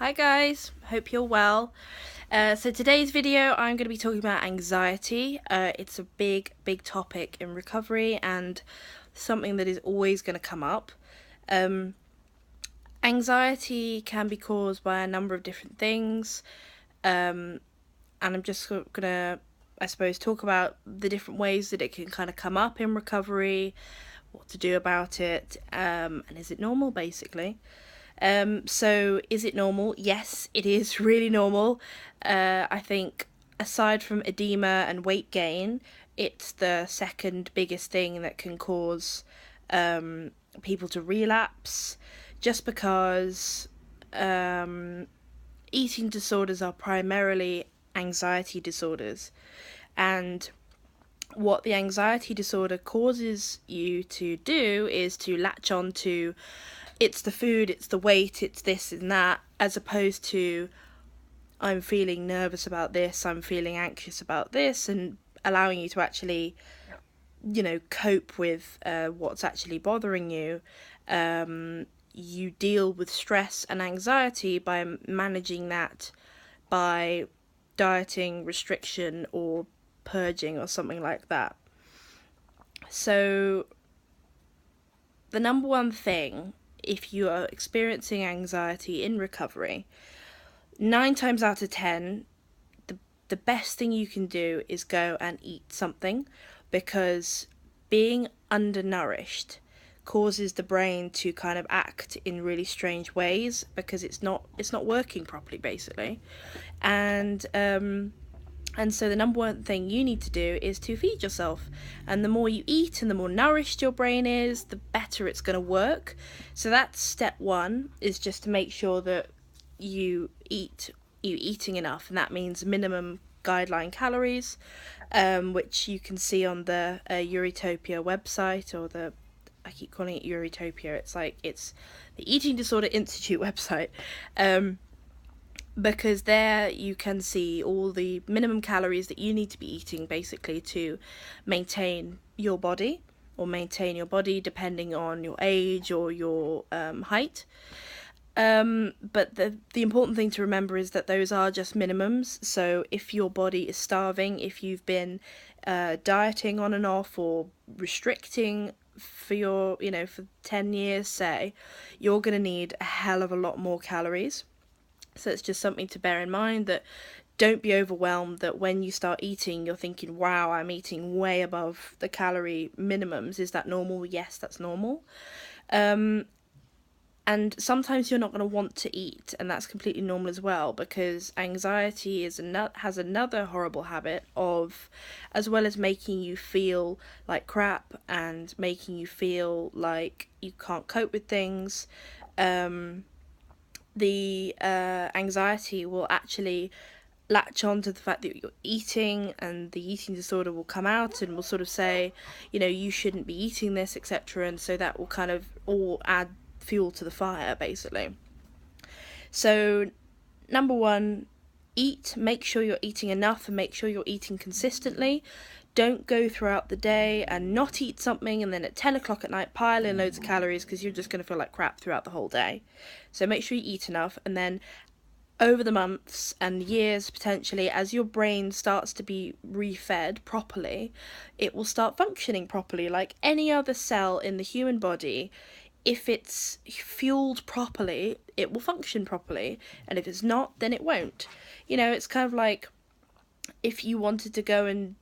Hi guys, hope you're well. So today's video I'm going to be talking about anxiety. It's a big topic in recovery and something that is always going to come up. Anxiety can be caused by a number of different things, and I'm just going to, I suppose, talk about the different ways that it can kind of come up in recovery, what to do about it, and is it normal basically. So is it normal? Yes, it is really normal. I think aside from edema and weight gain, it's the second biggest thing that can cause people to relapse, just because eating disorders are primarily anxiety disorders. And what the anxiety disorder causes you to do is to latch on to it's the food, it's the weight, it's this and that, as opposed to I'm feeling nervous about this, I'm feeling anxious about this, and allowing you to actually, cope with what's actually bothering you. You deal with stress and anxiety by managing that by dieting, restriction, or purging, or something like that. So, the number one thing, if you are experiencing anxiety in recovery, 9 times out of 10, the best thing you can do is go and eat something, because being undernourished causes the brain to kind of act in really strange ways because it's not working properly basically. And so the number one thing you need to do is to feed yourself. And the more you eat and the more nourished your brain is, the better it's going to work. So that's step one, is just to make sure that you're eating enough. And that means minimum guideline calories, which you can see on the Eurytopia website, or I keep calling it Eurytopia. It's the Eating Disorder Institute website. Because there you can see all the minimum calories that you need to be eating basically to maintain your body, or maintain your body depending on your age or your height. But the important thing to remember is that those are just minimums. So if your body is starving, if you've been dieting on and off or restricting for for 10 years say, you're going to need a hell of a lot more calories. So it's just something to bear in mind, that don't be overwhelmed that when you start eating, you're thinking, wow, I'm eating way above the calorie minimums. Is that normal? Yes, that's normal. And sometimes you're not going to want to eat, and that's completely normal as well, because anxiety has another horrible habit of, as well as making you feel like crap and making you feel like you can't cope with things, the anxiety will actually latch on to the fact that you're eating, and the eating disorder will come out and will sort of say, you shouldn't be eating this, etc. And so that will kind of all add fuel to the fire, basically. So, number one, make sure you're eating enough, and make sure you're eating consistently. Don't go throughout the day and not eat something and then at 10 o'clock at night pile in loads of calories, because you're just going to feel like crap throughout the whole day. So make sure you eat enough, and then over the months and years, potentially, as your brain starts to be refed properly, it will start functioning properly like any other cell in the human body. If it's fueled properly, it will function properly, and if it's not, then it won't. It's kind of like if you wanted to go and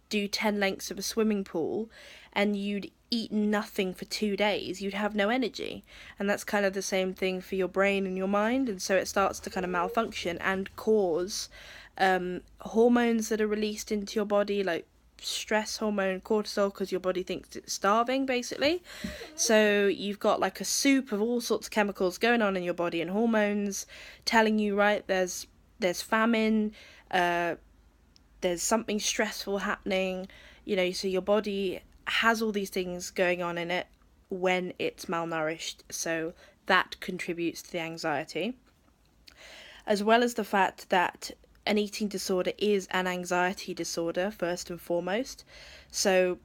do 10 lengths of a swimming pool and you'd eat nothing for 2 days, you'd have no energy. And that's kind of the same thing for your brain and your mind, and so it starts to kind of malfunction and cause hormones that are released into your body, like stress hormone, cortisol, because your body thinks it's starving, basically. So you've got like a soup of all sorts of chemicals going on in your body, and hormones telling you, right, there's famine, there's something stressful happening, so your body has all these things going on in it when it's malnourished. So that contributes to the anxiety, as well as the fact that an eating disorder is an anxiety disorder first and foremost. So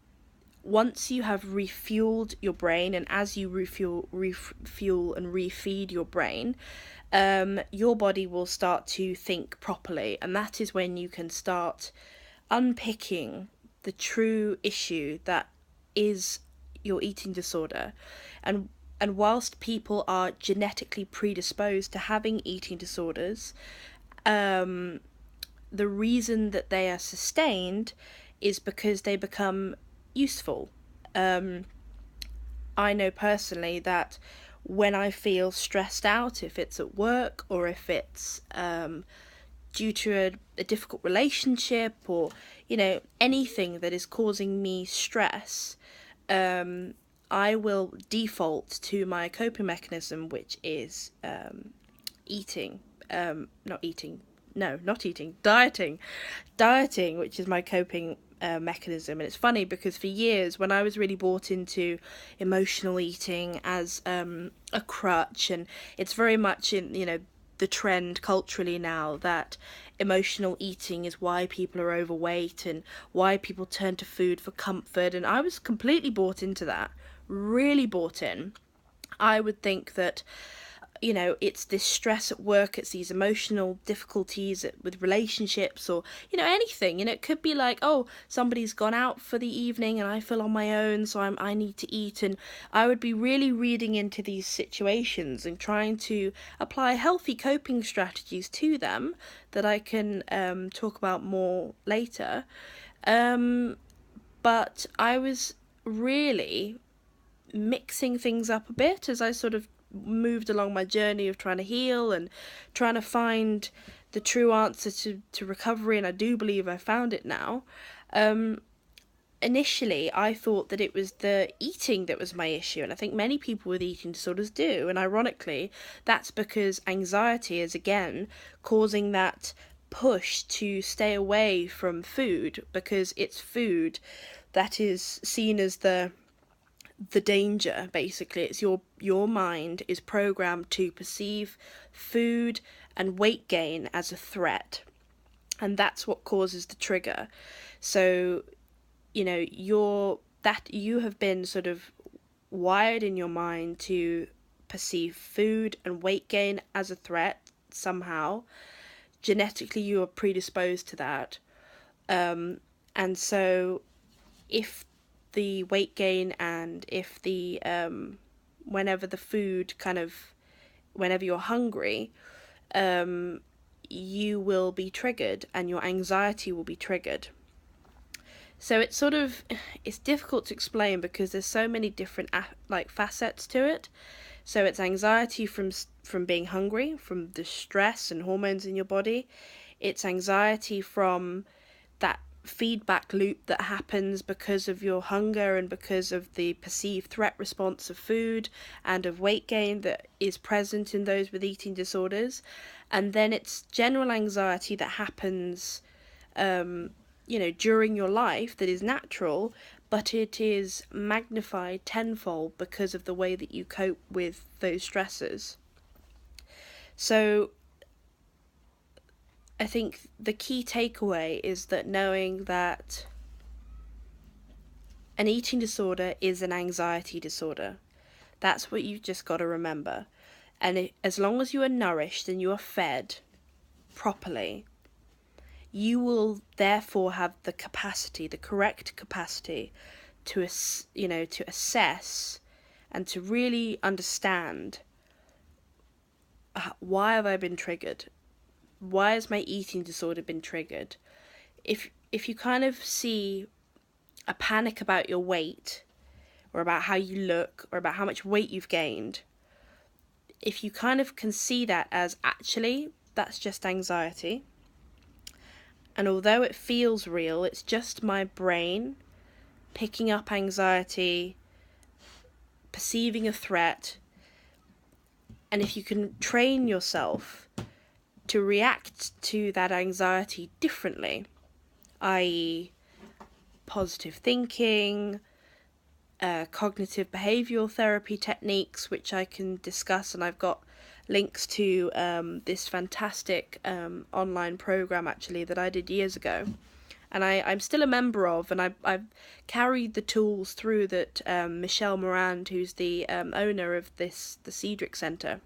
once you have refueled your brain, and as you refuel and refeed your brain, your body will start to think properly, and that is when you can start unpicking the true issue that is your eating disorder. And whilst people are genetically predisposed to having eating disorders, the reason that they are sustained is because they become useful. I know personally that when I feel stressed out, if it's at work or if it's due to a difficult relationship, or anything that is causing me stress, I will default to my coping mechanism, which is eating. Not eating. No, not eating. Dieting, which is my coping mechanism. And it's funny because for years, when I was really bought into emotional eating as a crutch, and it's very much in the trend culturally now that emotional eating is why people are overweight and why people turn to food for comfort, and I was completely bought into that, really bought in. I would think that it's this stress at work, it's these emotional difficulties with relationships, or, anything. It could be like, oh, somebody's gone out for the evening and I feel on my own, so I need to eat. And I would be really reading into these situations and trying to apply healthy coping strategies to them that I can talk about more later. But I was really mixing things up a bit as I sort of moved along my journey of trying to heal and trying to find the true answer to recovery, and I do believe I found it now. Initially, I thought that it was the eating that was my issue, and I think many people with eating disorders do, and ironically, that's because anxiety is again causing that push to stay away from food, because it's food that is seen as the danger. Basically, it's your mind is programmed to perceive food and weight gain as a threat, and that's what causes the trigger. So you have been sort of wired in your mind to perceive food and weight gain as a threat somehow. Genetically, you are predisposed to that, and so if the weight gain and if the whenever the food whenever you're hungry, you will be triggered and your anxiety will be triggered. So it's difficult to explain because there's so many different facets to it. So it's anxiety from being hungry, from the stress and hormones in your body. It's anxiety from that feedback loop that happens because of your hunger and because of the perceived threat response of food and of weight gain that is present in those with eating disorders. And then it's general anxiety that happens during your life, that is natural, but it is magnified tenfold because of the way that you cope with those stresses. So I think the key takeaway is that knowing that an eating disorder is an anxiety disorder. That's what you've just got to remember. And as long as you are nourished and you are fed properly, you will therefore have the capacity, the correct capacity to assess and to really understand, why have I been triggered? Why has my eating disorder been triggered? If you kind of see a panic about your weight, or about how you look, or about how much weight you've gained, if you kind of can see that as actually that's just anxiety, and although it feels real, it's just my brain picking up anxiety, perceiving a threat, and if you can train yourself to react to that anxiety differently, i.e. positive thinking, cognitive behavioural therapy techniques, which I can discuss, and I've got links to this fantastic online program actually that I did years ago, and I'm still a member of, and I've carried the tools through that Michelle Morand, who's the owner of the Cedric Centre,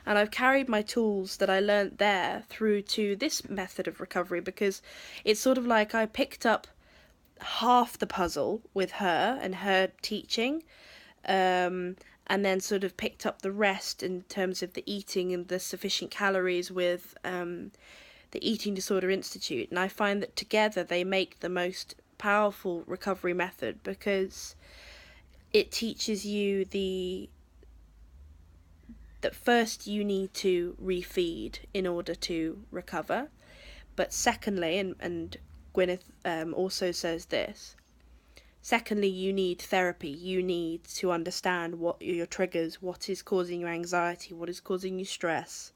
and I've carried my tools that I learnt there through to this method of recovery, because it's sort of like I picked up half the puzzle with her and her teaching, and then sort of picked up the rest in terms of the eating and the sufficient calories with the Eating Disorder Institute. And I find that together they make the most powerful recovery method, because it teaches you that first you need to refeed in order to recover, but secondly, and Gwyneth also says this, secondly, you need therapy. You need to understand what are your triggers, what is causing you anxiety, what is causing you stress,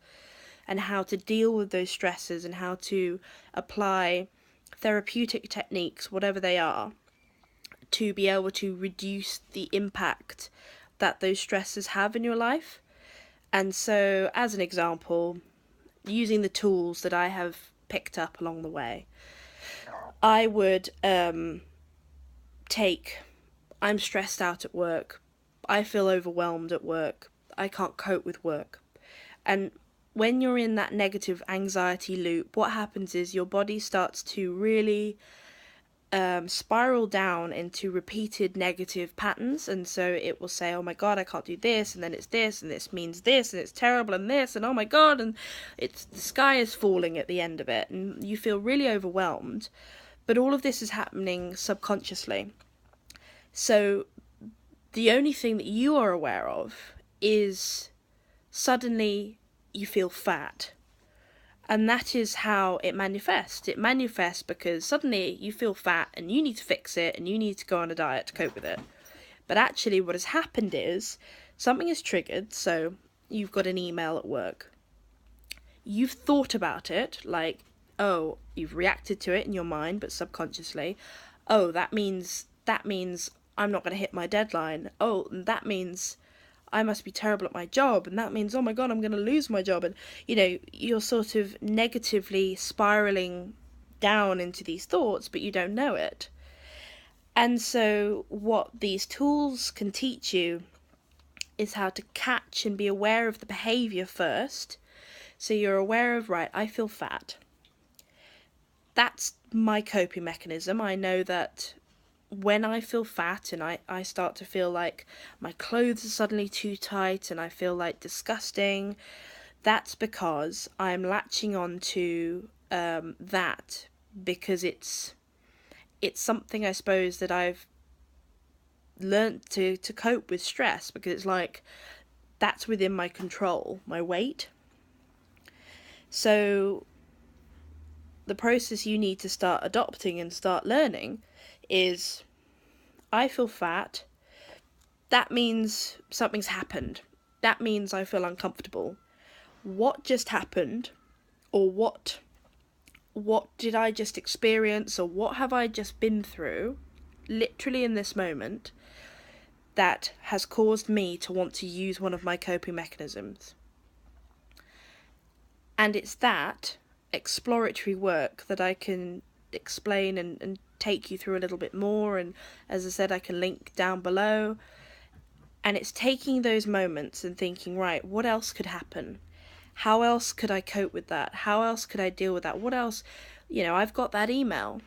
and how to deal with those stresses, and how to apply therapeutic techniques, whatever they are, to be able to reduce the impact that those stresses have in your life. And so, as an example, using the tools that I have picked up along the way, I would take, I'm stressed out at work, I feel overwhelmed at work, I can't cope with work. And when you're in that negative anxiety loop, what happens is your body starts to really spiral down into repeated negative patterns. And so it will say, oh my god, I can't do this, and then it's this, and this means this, and it's terrible, and this, and oh my god, and it's the sky is falling at the end of it, and you feel really overwhelmed. But all of this is happening subconsciously. So the only thing that you are aware of is suddenly you feel fat. And that is how it manifests. It manifests because suddenly you feel fat and you need to fix it and you need to go on a diet to cope with it. But actually what has happened is something is triggered. So you've got an email at work. You've thought about it, like, oh, you've reacted to it in your mind, but subconsciously. Oh, that means I'm not going to hit my deadline. Oh, that means I must be terrible at my job, and that means, oh my god, I'm going to lose my job. And, you're sort of negatively spiraling down into these thoughts, but you don't know it. And so what these tools can teach you is how to catch and be aware of the behavior first. So you're aware of, right, I feel fat. That's my coping mechanism. I know that when I feel fat and I start to feel like my clothes are suddenly too tight and I feel like disgusting, that's because I'm latching on to that, because it's something, I suppose, that I've learnt to cope with stress, because it's like that's within my control, my weight. So the process you need to start adopting and start learning is, I feel fat, that means something's happened. That means I feel uncomfortable. What just happened? Or what did I just experience? Or what have I just been through, literally in this moment, that has caused me to want to use one of my coping mechanisms? And it's that exploratory work that I can explain and take you through a little bit more, and as I said, I can link down below. And it's taking those moments and thinking, right, what else could happen? How else could I cope with that? How else could I deal with that? What else? I've got that email.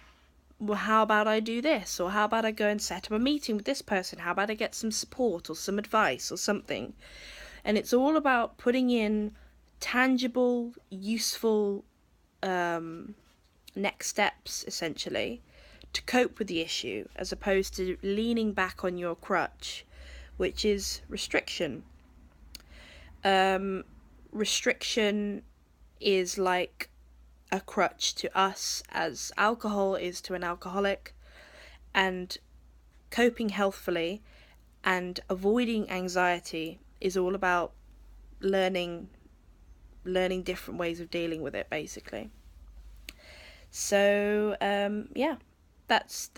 Well, how about I do this? Or how about I go and set up a meeting with this person? How about I get some support or some advice or something? And it's all about putting in tangible, useful next steps, essentially, to cope with the issue, as opposed to leaning back on your crutch, which is restriction. Restriction is like a crutch to us as alcohol is to an alcoholic, and coping healthfully and avoiding anxiety is all about learning different ways of dealing with it, basically. So yeah, that's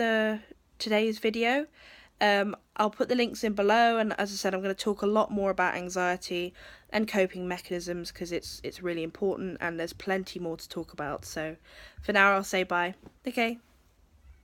today's video. I'll put the links in below, and as I said, I'm going to talk a lot more about anxiety and coping mechanisms because it's really important, and there's plenty more to talk about. So for now, I'll say bye. Okay.